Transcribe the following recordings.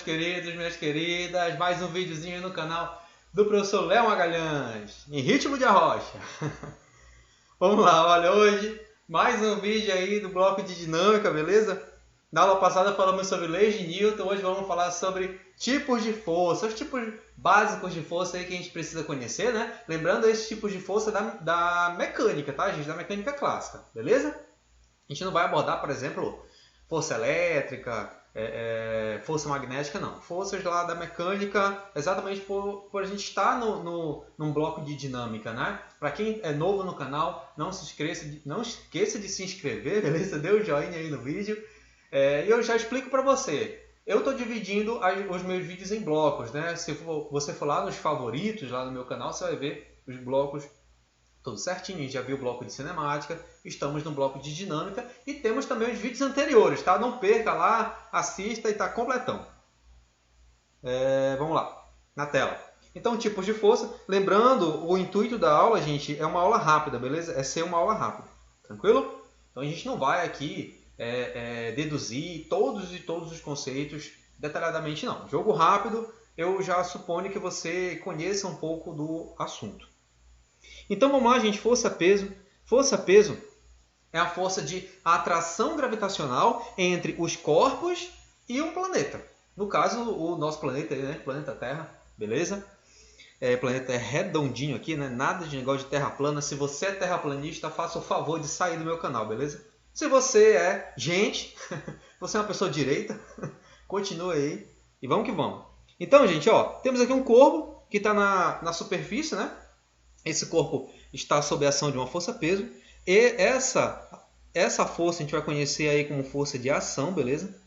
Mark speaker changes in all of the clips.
Speaker 1: meus queridos, minhas queridas, mais um videozinho no canal do professor Léo Magalhães, em ritmo de arrocha. Vamos lá, olha, hoje mais um vídeo aí do bloco de dinâmica, beleza? Na aula passada falamos sobre leis de Newton, hoje vamos falar sobre tipos de força, os tipos básicos de força aí que a gente precisa conhecer, né? Lembrando esses tipos de força da mecânica, tá, gente? Da mecânica clássica, beleza? A gente não vai abordar, por exemplo, força elétrica, força magnética, não. Forças lá da mecânica, exatamente por a gente estar num bloco de dinâmica, né? Para quem é novo no canal, não esqueça de se inscrever, beleza? Dê o joinha aí no vídeo. E eu já explico para você. Eu estou dividindo os meus vídeos em blocos, né? Se você for lá nos favoritos, lá no meu canal, você vai ver os blocos tudo certinho. A gente já viu o bloco de cinemática, estamos no bloco de dinâmica e temos também os vídeos anteriores, tá? Não perca lá, assista e tá completão. Vamos lá, na tela. Então, tipos de força. Lembrando, o intuito da aula, gente, é uma aula rápida, beleza? É ser uma aula rápida, tranquilo? Então, a gente não vai aqui deduzir todos os conceitos detalhadamente, não. Jogo rápido, eu já suponho que você conheça um pouco do assunto. Então vamos lá, gente, força-peso. Força-peso é a força de atração gravitacional entre os corpos e um planeta. No caso, o nosso planeta, né? Planeta Terra, beleza? O planeta é redondinho aqui, né? Nada de negócio de terra plana. Se você é terraplanista, faça o favor de sair do meu canal, beleza? Se você é gente, você é uma pessoa direita, continue aí e vamos que vamos. Então, gente, ó, temos aqui um corpo que está na superfície, né? Esse corpo está sob a ação de uma força-peso. E essa força a gente vai conhecer aí como força de ação, beleza?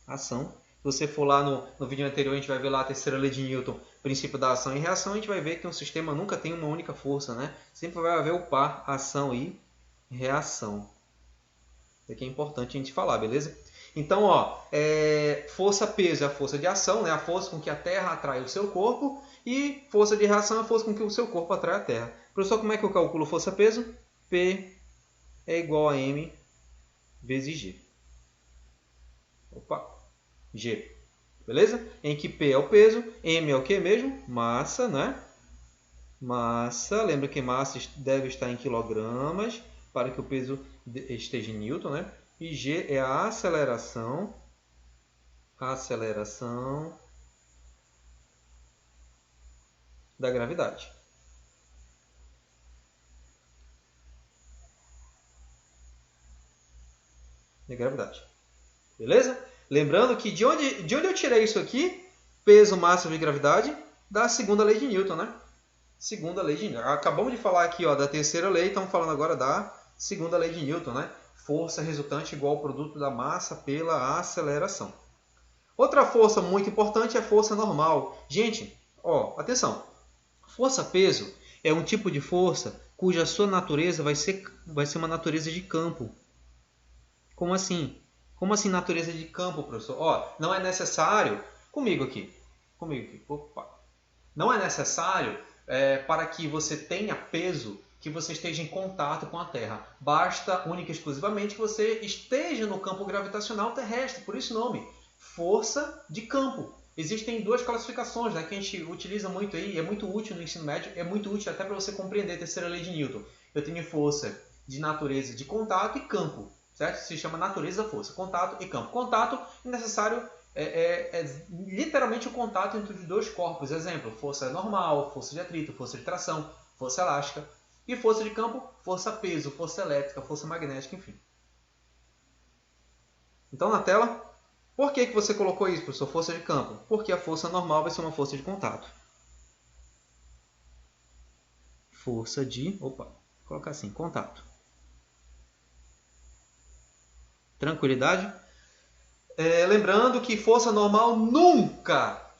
Speaker 1: Ação. Se você for lá no vídeo anterior, a gente vai ver lá a terceira lei de Newton, princípio da ação e reação. A gente vai ver que um sistema nunca tem uma única força, né? Sempre vai haver o par ação e reação. Isso aqui é importante a gente falar, beleza? Então, ó, força-peso é a força de ação, né? A força com que a Terra atrai o seu corpo. E força de reação é a força com que o seu corpo atrai a Terra. Professor, como é que eu calculo força-peso? P é igual a M vezes G. Opa, G. Beleza? Em que P é o peso, M é o que mesmo? Massa, né? Massa, lembra que massa deve estar em quilogramas para que o peso esteja em Newton, né? E G é a aceleração da gravidade. Beleza? Lembrando que de onde eu tirei isso aqui? Peso, massa e gravidade da segunda lei de Newton, né? Segunda lei de Newton. Acabamos de falar aqui, ó, da terceira lei, estamos falando agora da segunda lei de Newton, né? Força resultante igual ao produto da massa pela aceleração. Outra força muito importante é a força normal. Gente, ó, atenção. Força-peso é um tipo de força cuja sua natureza vai ser uma natureza de campo. Como assim? Como assim natureza de campo, professor? Ó, não é necessário... Comigo aqui. Opa. Não é necessário para que você tenha peso que você esteja em contato com a Terra. Basta, única e exclusivamente, que você esteja no campo gravitacional terrestre. Por isso o nome. Força de campo. Existem duas classificações, né, que a gente utiliza muito aí, é muito útil no ensino médio, é muito útil até para você compreender a terceira lei de Newton. Eu tenho força de natureza de contato e campo, certo? Se chama natureza da força, contato e campo. Contato é necessário, literalmente o contato entre os dois corpos. Exemplo, força normal, força de atrito, força de tração, força elástica. E força de campo, força-peso, força elétrica, força magnética, enfim. Então na tela... Por que você colocou isso, professor? Força de campo? Porque a força normal vai ser uma força de contato. Força de... Opa, vou colocar assim, contato. Tranquilidade? Lembrando que força normal nunca,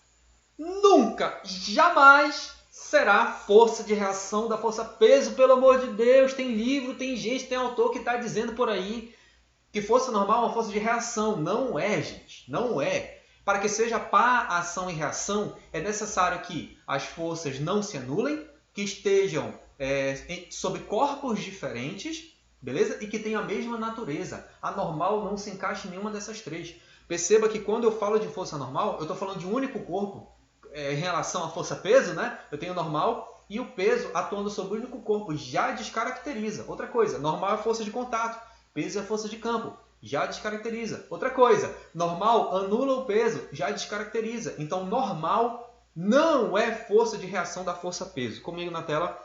Speaker 1: jamais será força de reação da força-peso. Pelo amor de Deus, tem livro, tem gente, tem autor que está dizendo por aí que força normal é uma força de reação. Não é, gente. Não é. Para que seja par, ação e reação, é necessário que as forças não se anulem, que estejam sob corpos diferentes, beleza? E que tenham a mesma natureza. A normal não se encaixa em nenhuma dessas três. Perceba que quando eu falo de força normal, eu estou falando de um único corpo em relação à força-peso, né? Eu tenho normal e o peso atuando sobre o único corpo já descaracteriza. Outra coisa, normal é força de contato, peso é força de campo, já descaracteriza. Outra coisa, normal anula o peso, já descaracteriza. Então, normal não é força de reação da força-peso. Comigo na tela,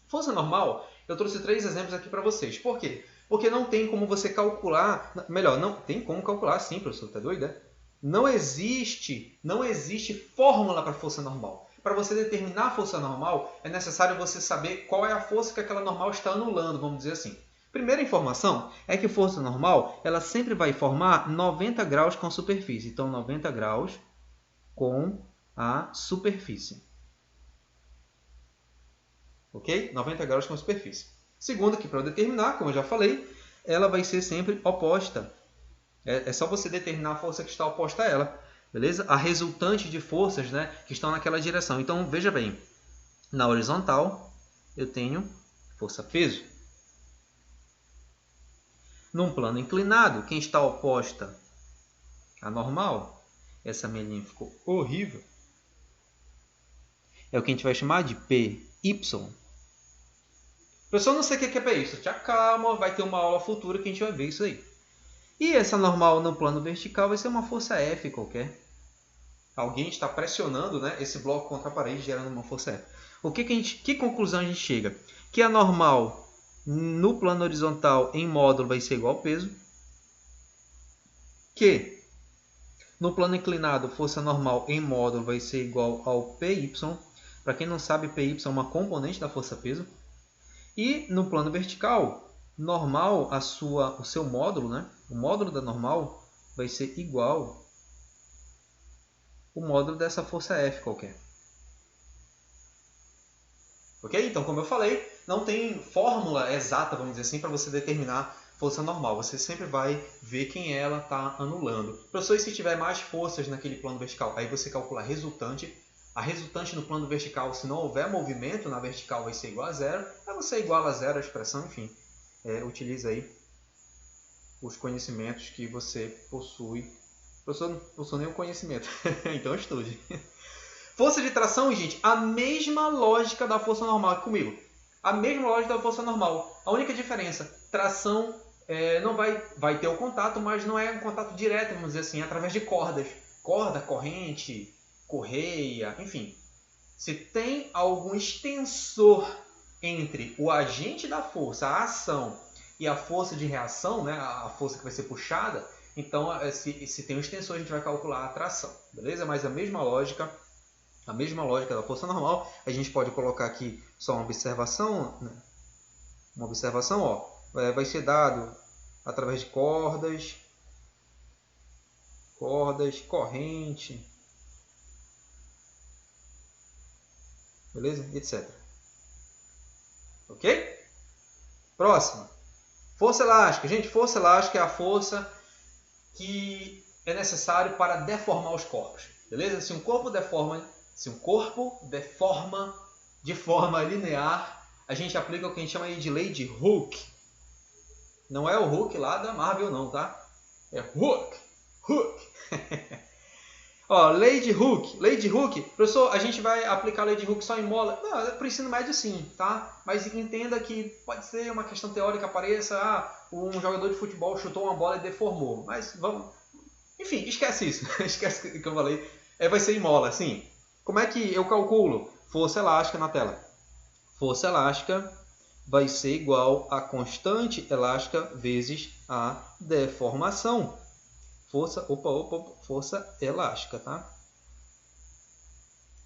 Speaker 1: força normal, eu trouxe 3 exemplos aqui para vocês. Por quê? Porque não tem como você calcular, melhor, não tem como calcular sim, professor, tá doido, né? Não existe fórmula para força normal. Para você determinar a força normal, é necessário você saber qual é a força que aquela normal está anulando, vamos dizer assim. Primeira informação é que força normal, ela sempre vai formar 90 graus com a superfície. Então, 90 graus com a superfície. Ok? 90 graus com a superfície. Segundo, que para eu determinar, como eu já falei, ela vai ser sempre oposta. É só você determinar a força que está oposta a ela. Beleza? A resultante de forças, né, que estão naquela direção. Então, veja bem. Na horizontal, eu tenho força-peso. Num plano inclinado, quem está oposta à normal, essa minha linha ficou horrível, é o que a gente vai chamar de PY. Professor, não sei o que é PY. Te acalma, vai ter uma aula futura que a gente vai ver isso aí. E essa normal no plano vertical vai ser uma força F qualquer. Alguém está pressionando, né, esse bloco contra a parede, gerando uma força F. Que conclusão a gente chega? Que a normal no plano horizontal em módulo vai ser igual ao peso. Que no plano inclinado, força normal em módulo vai ser igual ao PY. Para quem não sabe, PY é uma componente da força-peso. E no plano vertical, normal, o seu módulo, né? O módulo da normal vai ser igual ao módulo dessa força F qualquer. Ok? Então, como eu falei, não tem fórmula exata, vamos dizer assim, para você determinar força normal. Você sempre vai ver quem ela está anulando. Professor, e se tiver mais forças naquele plano vertical? Aí você calcula a resultante. A resultante no plano vertical, se não houver movimento na vertical, vai ser igual a zero. Aí você iguala a zero a expressão, enfim. Utiliza aí os conhecimentos que você possui. Professor, não possui nenhum conhecimento, então estude. Força de tração, gente, a mesma lógica da força normal comigo. A mesma lógica da força normal. A única diferença, tração não vai ter o contato, mas não é um contato direto, vamos dizer assim, através de cordas. Corda, corrente, correia, enfim. Se tem algum extensor entre o agente da força, a ação, e a força de reação, né, a força que vai ser puxada, então se tem um extensor a gente vai calcular a tração, beleza? Mas a mesma lógica da força normal, a gente pode colocar aqui só uma observação, né? Uma observação, ó, vai ser dado através de cordas, corrente, beleza? Etc. Ok? Próximo. Força elástica. Gente, força elástica é a força que é necessário para deformar os corpos. Beleza? Se um corpo deforma de forma linear, a gente aplica o que a gente chama de lei de Hooke. Não é o Hulk lá da Marvel não, tá? É Hooke. Ó, lei de Hooke. Lei de Hooke. Professor, a gente vai aplicar a lei de Hooke só em mola? Não, é para o ensino médio sim, tá? Mas entenda que pode ser uma questão teórica, apareça, um jogador de futebol chutou uma bola e deformou. Mas vamos... Enfim, esquece isso. Esquece o que eu falei. Vai ser em mola, sim. Como é que eu calculo? Força elástica na tela. Força elástica vai ser igual a constante elástica vezes a deformação. Força elástica, tá?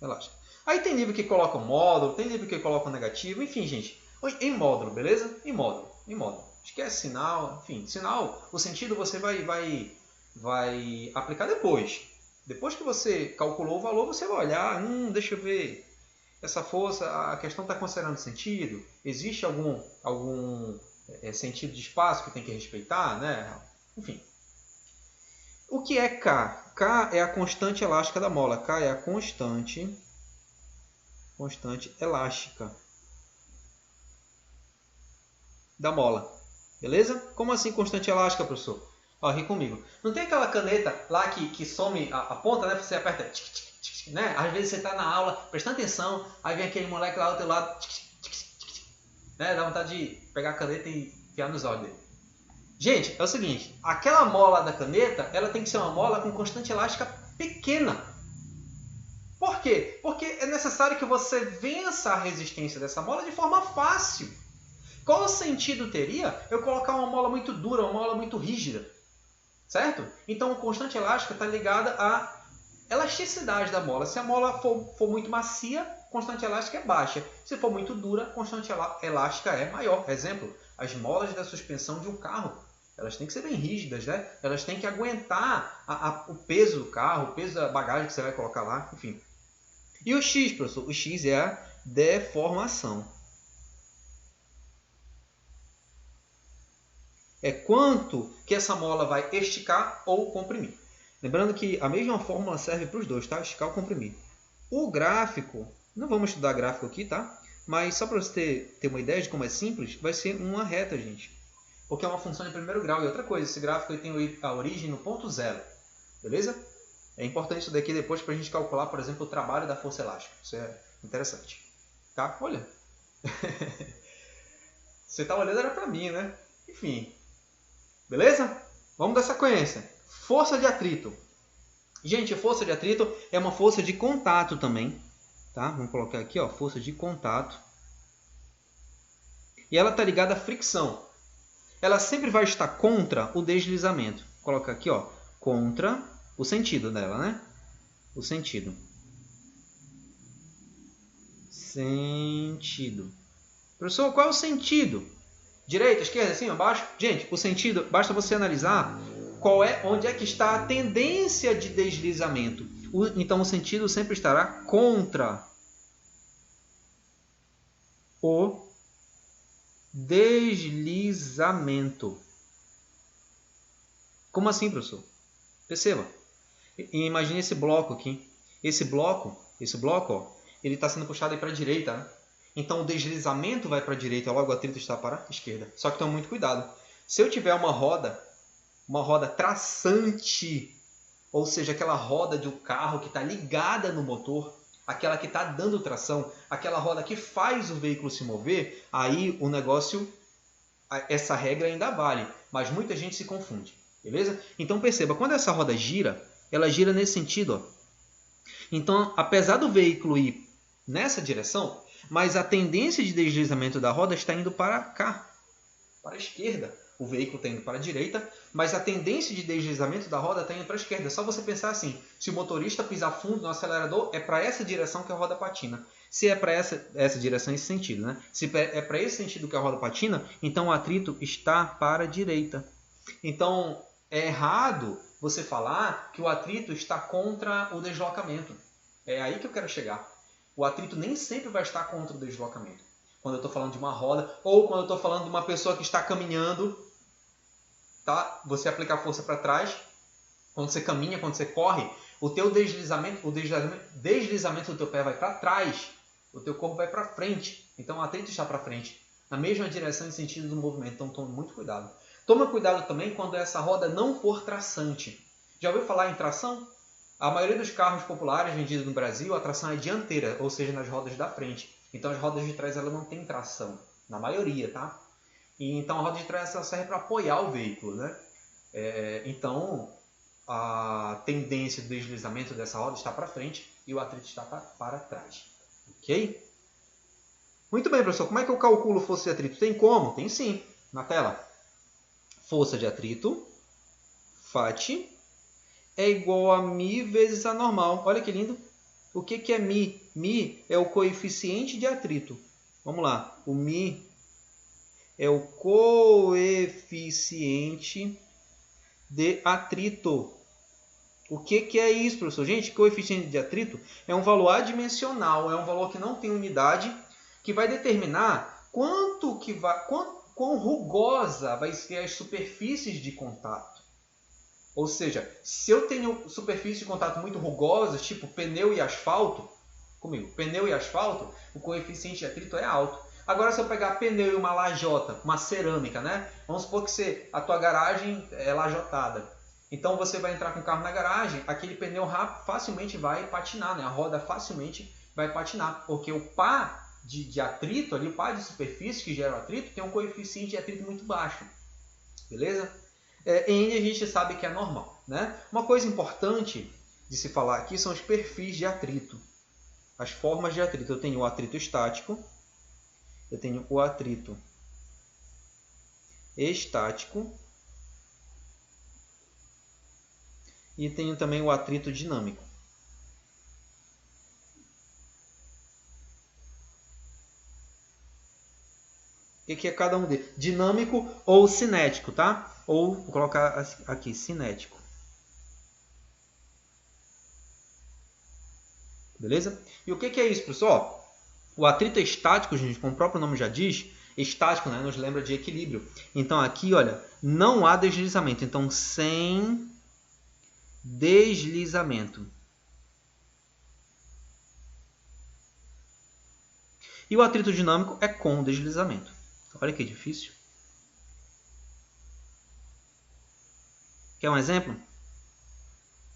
Speaker 1: Elástica. Aí tem livro que coloca módulo, tem livro que coloca negativo, enfim, gente. Em módulo, beleza? Em módulo. Esquece sinal, enfim. Sinal, o sentido você vai aplicar depois. Depois que você calculou o valor, você vai olhar, deixa eu ver. Essa força, a questão está considerando sentido? Existe algum sentido de espaço que tem que respeitar, né? Enfim. O que é K? K é a constante elástica da mola. K é a constante elástica da mola. Beleza? Como assim constante elástica, professor? Ó, ri comigo. Não tem aquela caneta lá que some a ponta, né? Você aperta, né? Às vezes você tá na aula, prestando atenção, aí vem aquele moleque lá do teu lado, né? Dá vontade de pegar a caneta e enfiar nos olhos dele. Gente, é o seguinte, aquela mola da caneta, ela tem que ser uma mola com constante elástica pequena. Por quê? Porque é necessário que você vença a resistência dessa mola de forma fácil. Qual sentido teria eu colocar uma mola muito dura, uma mola muito rígida? Certo? Então, a constante elástica está ligada à elasticidade da mola. Se a mola for muito macia, a constante elástica é baixa. Se for muito dura, a constante elástica é maior. Exemplo, as molas da suspensão de um carro. Elas têm que ser bem rígidas, né? Elas têm que aguentar o peso do carro, o peso da bagagem que você vai colocar lá, enfim. E o X, professor? O X é a deformação. É quanto que essa mola vai esticar ou comprimir. Lembrando que a mesma fórmula serve para os dois, tá? Esticar ou comprimir. O gráfico, não vamos estudar gráfico aqui, tá? Mas só para você ter uma ideia de como é simples, vai ser uma reta, gente. Porque é uma função de primeiro grau. E outra coisa, esse gráfico ele tem a origem no ponto zero. Beleza? É importante isso daqui depois para a gente calcular, por exemplo, o trabalho da força elástica. Isso é interessante. Tá? Olha. Você tá olhando era para mim, né? Enfim. Beleza? Vamos dar sequência. Força de atrito. Gente, força de atrito é uma força de contato também. Tá? Vamos colocar aqui, ó, força de contato. E ela está ligada à fricção. Ela sempre vai estar contra o deslizamento. Vou colocar aqui, ó, contra o sentido dela, né? O sentido. Sentido. Professor, qual é o sentido? Direita, esquerda, cima, baixo? Gente, o sentido, basta você analisar onde é que está a tendência de deslizamento. Então, o sentido sempre estará contra o deslizamento. Como assim, professor? Perceba. Imagine esse bloco aqui. Esse bloco, ó, ele está sendo puxado para a direita, né? Então, o deslizamento vai para a direita, logo o atrito está para a esquerda. Só que tome muito cuidado. Se eu tiver uma roda traçante, ou seja, aquela roda de um carro que está ligada no motor, aquela que está dando tração, aquela roda que faz o veículo se mover, aí o negócio, essa regra ainda vale, mas muita gente se confunde, beleza? Então perceba, quando essa roda gira, ela gira nesse sentido, ó. Então, apesar do veículo ir nessa direção, mas a tendência de deslizamento da roda está indo para cá, para a esquerda. O veículo está indo para a direita, mas a tendência de deslizamento da roda está indo para a esquerda. É só você pensar assim, se o motorista pisar fundo no acelerador, é para essa direção que a roda patina. Se é para essa direção, esse sentido, né? Se é para esse sentido que a roda patina, então o atrito está para a direita. Então, é errado você falar que o atrito está contra o deslocamento. É aí que eu quero chegar. O atrito nem sempre vai estar contra o deslocamento. Quando eu estou falando de uma roda, ou quando eu estou falando de uma pessoa que está caminhando, tá? Você aplica a força para trás. Quando você caminha, quando você corre, o teu deslizamento do teu pé vai para trás, o teu corpo vai para frente. Então o atrito está para frente, na mesma direção e sentido do movimento. Então tome muito cuidado. Toma cuidado também quando essa roda não for traçante. Já ouviu falar em tração? A maioria dos carros populares vendidos no Brasil, a tração é dianteira, ou seja, nas rodas da frente. Então as rodas de trás ela não tem tração, na maioria, tá? E, então a roda de trás ela serve para apoiar o veículo, né? Então a tendência do deslizamento dessa roda está para frente e o atrito está para trás. Ok? Muito bem, professor. Como é que eu calculo força de atrito? Tem como? Tem sim. Na tela. Força de atrito, FAT, é igual a μ vezes a normal. Olha que lindo. O que é μ? μ é o coeficiente de atrito. Vamos lá. O μ é o coeficiente de atrito. O que é isso, professor? Gente, coeficiente de atrito é um valor adimensional, é um valor que não tem unidade, que vai determinar quão rugosa vai ser as superfícies de contato. Ou seja, se eu tenho superfícies de contato muito rugosas, tipo pneu e asfalto, o coeficiente de atrito é alto. Agora, se eu pegar pneu e uma lajota, uma cerâmica, né? Vamos supor que a tua garagem é lajotada. Então, você vai entrar com o carro na garagem, aquele pneu facilmente vai patinar, né? A roda facilmente vai patinar, porque o pá de atrito, ali, o pá de superfície que gera o atrito, tem um coeficiente de atrito muito baixo. Beleza? N a gente sabe que é normal, né? Uma coisa importante de se falar aqui são os perfis de atrito. As formas de atrito. Eu tenho o atrito estático, eu tenho o atrito estático e tenho também o atrito dinâmico. O que é cada um deles? Dinâmico ou cinético, tá? Ou vou colocar aqui, cinético. Beleza? E o que é isso, pessoal? O atrito estático, gente, como o próprio nome já diz, estático, né? Nos lembra de equilíbrio. Então aqui, olha, não há deslizamento. Então, sem deslizamento. E o atrito dinâmico é com deslizamento. Olha que difícil. Quer um exemplo?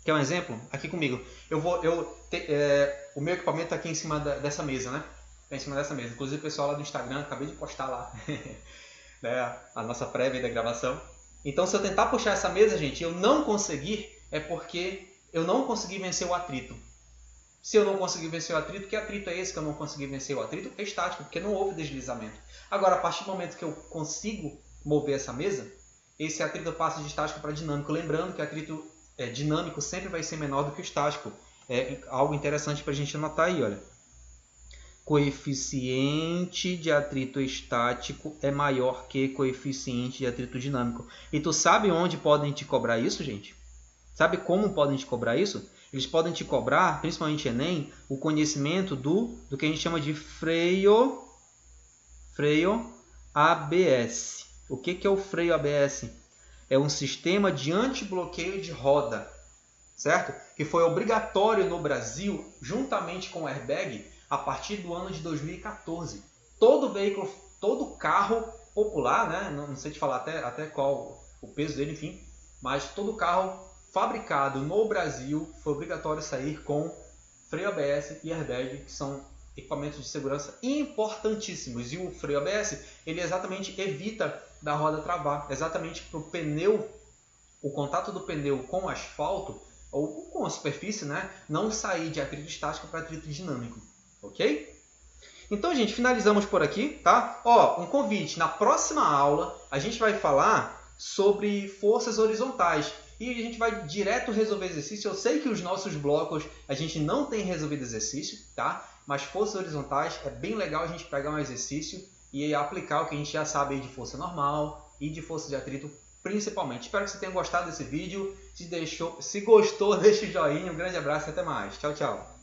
Speaker 1: Quer um exemplo? Aqui comigo. O meu equipamento está aqui em cima dessa mesa, né? Está em cima dessa mesa. Inclusive o pessoal lá do Instagram, acabei de postar lá né? A nossa prévia da gravação. Então, se eu tentar puxar essa mesa, gente, eu não conseguir, é porque eu não consegui vencer o atrito. Se eu não conseguir vencer o atrito, que atrito é esse que eu não consegui vencer o atrito? É estático, porque não houve deslizamento. Agora, a partir do momento que eu consigo mover essa mesa, esse atrito passa de estático para dinâmico. Lembrando que o atrito dinâmico sempre vai ser menor do que o estático. É algo interessante para a gente anotar aí, olha. Coeficiente de atrito estático é maior que coeficiente de atrito dinâmico. E tu sabe onde podem te cobrar isso, gente? Sabe como podem te cobrar isso? Eles podem te cobrar, principalmente Enem, o conhecimento do que a gente chama de freio ABS. O que é o freio ABS? É um sistema de antibloqueio de roda, certo? Que foi obrigatório no Brasil, juntamente com o airbag, a partir do ano de 2014. Todo veículo, todo carro popular, né? Não sei te falar até qual o peso dele, enfim, mas todo carro fabricado no Brasil foi obrigatório sair com freio ABS e airbag, que são equipamentos de segurança importantíssimos. E o freio ABS, ele exatamente evita da roda travar, exatamente para o pneu, o contato do pneu com o asfalto ou com a superfície, né, não sair de atrito estático para atrito dinâmico, ok? Então, gente, finalizamos por aqui, tá? Ó, um convite, na próxima aula a gente vai falar sobre forças horizontais e a gente vai direto resolver exercício. Eu sei que os nossos blocos a gente não tem resolvido exercício, tá? Mas forças horizontais é bem legal a gente pegar um exercício e aplicar o que a gente já sabe aí de força normal e de força de atrito principalmente. Espero que você tenha gostado desse vídeo. Se gostou, deixa o joinha. Um grande abraço e até mais. Tchau, tchau.